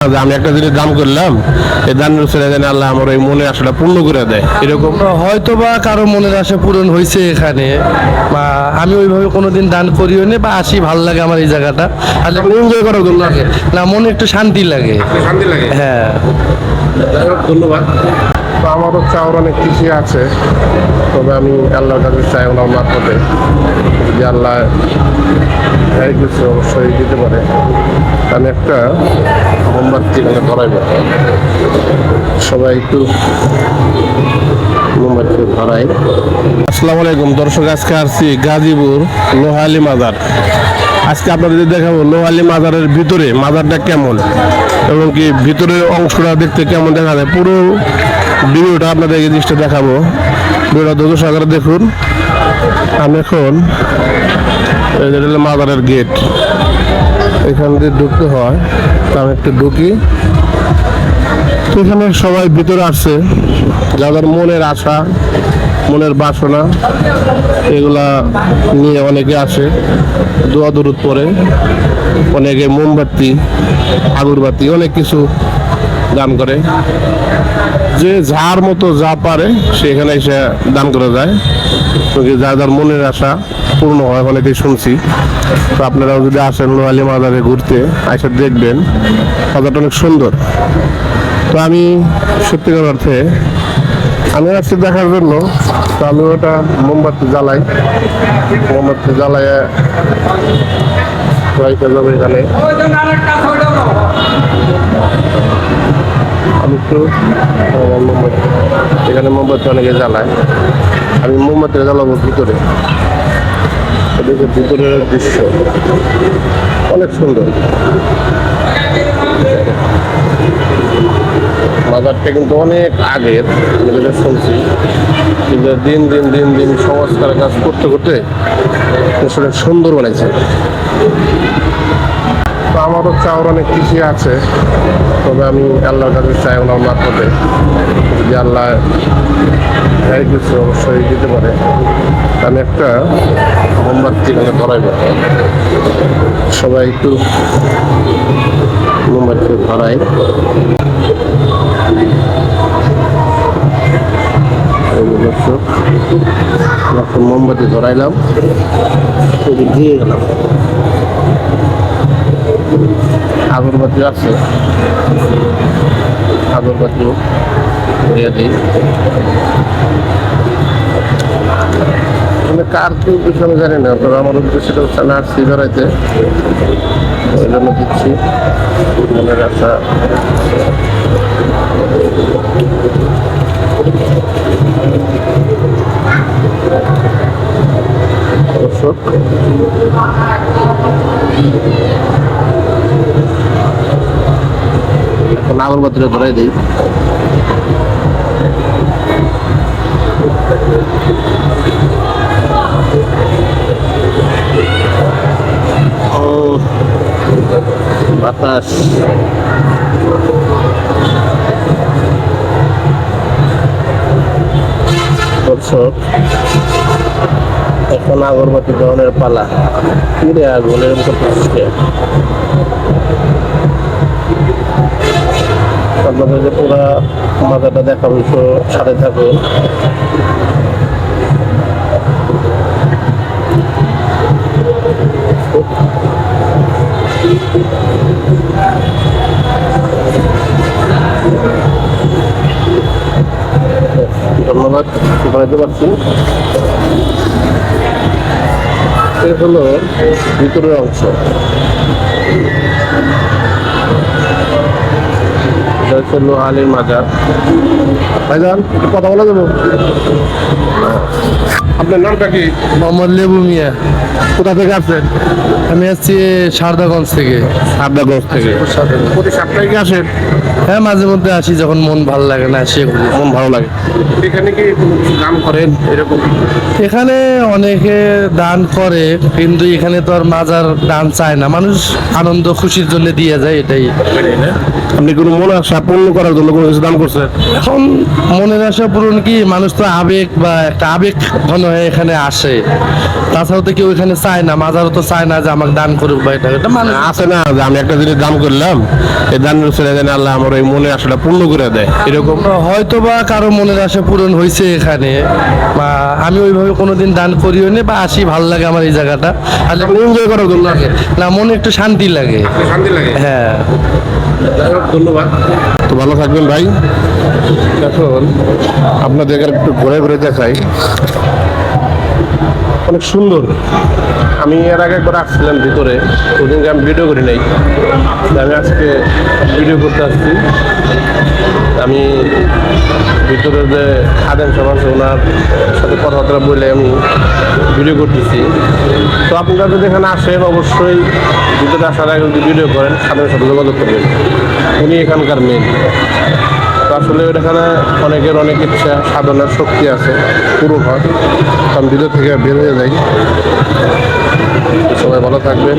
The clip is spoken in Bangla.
আমি একটা জিনিস দান করলাম, এই দানের ছেড়ে দেন আল্লাহ আমার ওই মনে আশাটা পূর্ণ করে দেয়, এরকম হয়তো বা কারো মনের আশা পূরণ হয়েছে এখানে, বা আমি ওইভাবে কোনোদিন দান করিও নি বা আসি, ভালো লাগে আমার এই জায়গাটা। আর এনজয় করার জন্য লাগে না, মনে একটু শান্তি লাগে। শান্তি লাগে। হ্যাঁ, ধন্যবাদ। তো আমারও চাওয়ার অনেক কিছু আছে, তবে আমি আল্লাহর কাছে চাই ওনার মারফতে যদি আল্লাহ যাই কিছু অবশ্যই দিতে পারে। আমি একটা মোমবাতি এখানে ধরাইব, সবাই একটু মোমবাতি ধরাই। আসসালামু আলাইকুম দর্শক, আজকে আসছি গাজীপুর লোহালি মাজার। আজকে আপনাদের দেখাবো লোহালি মাজারের ভিতরে মাজারটা কেমন এবং কি ভিতরের অংশটা দেখতে কেমন দেখা যায়। পুরো ভিডিওটা আপনাদের এই জিনিসটা দেখাবো, ভিডিওটা ধৈর্য সহকারে দেখুন। আমি এখন এই যে মাজারের গেট, এখান দিয়ে ঢুকতে হয়, তা আমি একটু ঢুকি। তো এখানে সবাই ভিতরে আসছে, যাদের মনের আশা মনের বাসনা এগুলা নিয়ে অনেকে আসে, দোয়া দরুদ পরে, অনেকে মোমবাতি আগরবাতি অনেক কিছু দান করে। যে যার মতো যা পারে সেখানে এসে দান করে যায়, যার যার মনের আশা পূর্ণ হয় অনেকেই শুনছি। তো আপনারাও যদি আসেন লোহালি মাজারে ঘুরতে, এসে দেখবেন মাজারটা অনেক সুন্দর। তো আমি সত্যিকার অর্থে আমি আসছি দেখার জন্য। তো আমি ওটা মোমবাতি জ্বালাই, মোমবাতি জ্বালাইয়া যাবো এখানে। আমি একটু মোমবাতি, এখানে মোমবাতি অনেকে জ্বালায়, আমি মোমবাতি জ্বালাবো ভিতরে। এদিকে ভিতরের দৃশ্য অনেক সুন্দর। মাজারটা কিন্তু অনেক আগের, যেটা শুনছি, কিন্তু দিন দিন দিন দিন সংস্কারের কাজ করতে করতে অনেক সুন্দর বানাইছে। তো আমারও চাওয়ার অনেক কিছু আছে, তবে আমি আল্লাহর কাছে চাই ওনার মারফতে যদি আল্লাহ যাই কিছু অবশ্যই দিতে পারে। আমি একটা মোমবাতি এখানে ধরাইব, সবাই একটু মোমবাতি ধরাই। মোমবাতি ধরাইলাম, দিয়ে গেলাম। আগরবাতি আছে, আগরবাতিও দিয়ে দিই। মানে কার কি পিছনে জানি না, তবে আমার উদ্দেশ্যটা হচ্ছে না আসছি ধরাইতে, ওই জন্য দিচ্ছি মনের আশা। দর্শক এখন আগরবাতিটা ধরাই দিই। বাতাস দর্শক, এখন আগরবাতি দহনের পালা। কিরে আগুনের মতো আপনাদের যে পুরা মাজারটা দেখাবো, সাথে থাকুন। ধন্যবাদ, বানাইতে পারছি। এ হলো ভিতরের অংশ, লোহালির মাজার। ভাইজান কথা বলা যাবো? আপনার নামটা কি? মোহাম্মদ লেবু মিয়া। কোথা থেকে আসছেন? আমি আসছি সারদাগঞ্জ থেকে। সারদাগঞ্জ থেকে। প্রতি সপ্তাহে কি আসেন? হ্যাঁ, মাঝে মধ্যে আসি, যখন মন ভালো লাগে না সে মন ভালো লাগে। এখানে কি কোনো কিছু দান করেন এরকম? এখানে অনেকে দান করে, কিন্তু এখানে তো আর মাজার দান চায় না, মানুষ আনন্দ খুশির জন্য দিয়ে যায়, এটাই। আপনি কোনো মনে আশা পূর্ণ পূর্ণ করার জন্য কোনো কিছু দান করছে? এখন মনের আশা পূরণ কি, মানুষ তো আবেগ বা একটা আবেগ ঘন হয়ে এখানে আসে। তাছাড়াও তো কেউ এখানে চায় না, মাজারও তো চায় না যে আমাকে দান করুক বা এটা মানুষ আছে না যে আমি একটা জিনিস দান করলাম, এই দানের ছেড়ে দেন আল্লাহ আমার এই মনের আশাটা পূর্ণ করে দেয়, এরকম? হয়তো বা কারো মনের আশা পূরণ হয়েছে এখানে, বা আমি ওইভাবে কোনোদিন দান করিও নি বা আসি, ভালো লাগে আমার এই জায়গাটা। আর এনজয় করার জন্য লাগে না, মনে একটু শান্তি লাগে। শান্তি লাগে। হ্যাঁ, ধন্যবাদ। তো ভালো থাকবেন ভাই। এখন আপনাদের একটু ঘুরে ঘুরে দেখাই, অনেক সুন্দর। আমি এর আগে একবার আসছিলাম ভিতরে, ওদিনকে আমি ভিডিও করি নাই, আমি আজকে ভিডিও করতে আসছি। আমি ভিতরে যে খাদেম সব আছে ওনার সাথে কথাবার্তা বলে আমি ভিডিও করতেছি। তো আপনারা যদি এখানে আসেন অবশ্যই ভিতরে আসার আগে যদি ভিডিও করেন খাদেমের সাথে যোগাযোগ করবেন, উনি এখানকার মেন। তো আসলে এখানে অনেকের অনেক ইচ্ছা সাধনার শক্তি আছে, পূরণ হয়। আমি ভিডিও থেকে বের হয়ে যাই। সবাই ভালো থাকবেন।